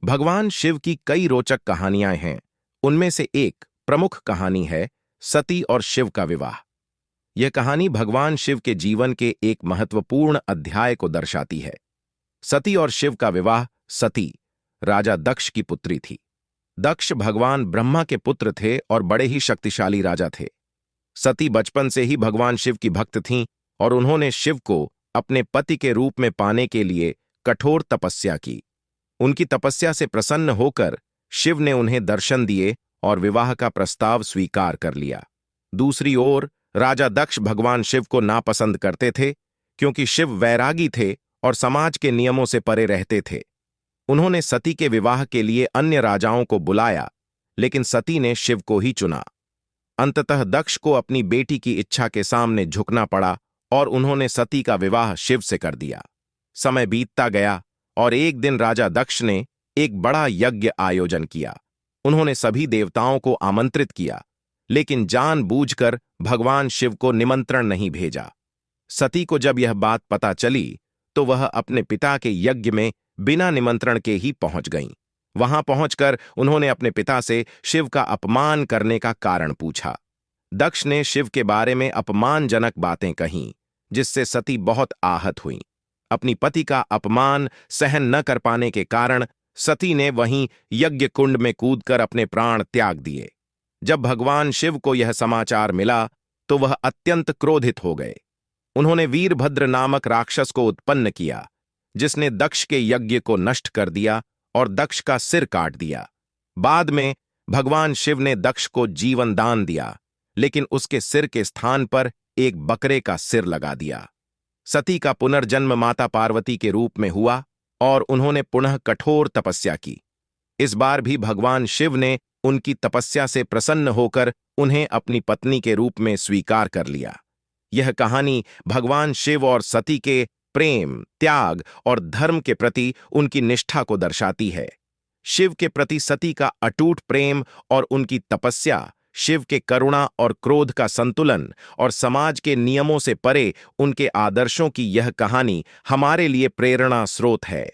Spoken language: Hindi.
भगवान शिव की कई रोचक कहानियां हैं। उनमें से एक प्रमुख कहानी है सती और शिव का विवाह। यह कहानी भगवान शिव के जीवन के एक महत्वपूर्ण अध्याय को दर्शाती है। सती और शिव का विवाह। सती राजा दक्ष की पुत्री थी। दक्ष भगवान ब्रह्मा के पुत्र थे और बड़े ही शक्तिशाली राजा थे। सती बचपन से ही भगवान शिव की भक्त थीं और उन्होंने शिव को अपने पति के रूप में पाने के लिए कठोर तपस्या की। उनकी तपस्या से प्रसन्न होकर शिव ने उन्हें दर्शन दिए और विवाह का प्रस्ताव स्वीकार कर लिया। दूसरी ओर राजा दक्ष भगवान शिव को नापसंद करते थे, क्योंकि शिव वैरागी थे और समाज के नियमों से परे रहते थे। उन्होंने सती के विवाह के लिए अन्य राजाओं को बुलाया, लेकिन सती ने शिव को ही चुना। अंततः दक्ष को अपनी बेटी की इच्छा के सामने झुकना पड़ा और उन्होंने सती का विवाह शिव से कर दिया। समय बीतता गया और एक दिन राजा दक्ष ने एक बड़ा यज्ञ आयोजन किया। उन्होंने सभी देवताओं को आमंत्रित किया, लेकिन जानबूझकर भगवान शिव को निमंत्रण नहीं भेजा। सती को जब यह बात पता चली तो वह अपने पिता के यज्ञ में बिना निमंत्रण के ही पहुंच गईं। वहां पहुंचकर उन्होंने अपने पिता से शिव का अपमान करने का कारण पूछा। दक्ष ने शिव के बारे में अपमानजनक बातें कहीं, जिससे सती बहुत आहत हुईं। अपनी पति का अपमान सहन न कर पाने के कारण सती ने वहीं यज्ञ कुंड में कूदकर अपने प्राण त्याग दिए। जब भगवान शिव को यह समाचार मिला तो वह अत्यंत क्रोधित हो गए। उन्होंने वीरभद्र नामक राक्षस को उत्पन्न किया, जिसने दक्ष के यज्ञ को नष्ट कर दिया और दक्ष का सिर काट दिया। बाद में भगवान शिव ने दक्ष को जीवन दान दिया, लेकिन उसके सिर के स्थान पर एक बकरे का सिर लगा दिया। सती का पुनर्जन्म माता पार्वती के रूप में हुआ और उन्होंने पुनः कठोर तपस्या की। इस बार भी भगवान शिव ने उनकी तपस्या से प्रसन्न होकर उन्हें अपनी पत्नी के रूप में स्वीकार कर लिया। यह कहानी भगवान शिव और सती के प्रेम, त्याग और धर्म के प्रति उनकी निष्ठा को दर्शाती है। शिव के प्रति सती का अटूट प्रेम और उनकी तपस्या, शिव के करुणा और क्रोध का संतुलन और समाज के नियमों से परे उनके आदर्शों की यह कहानी हमारे लिए प्रेरणा स्रोत है।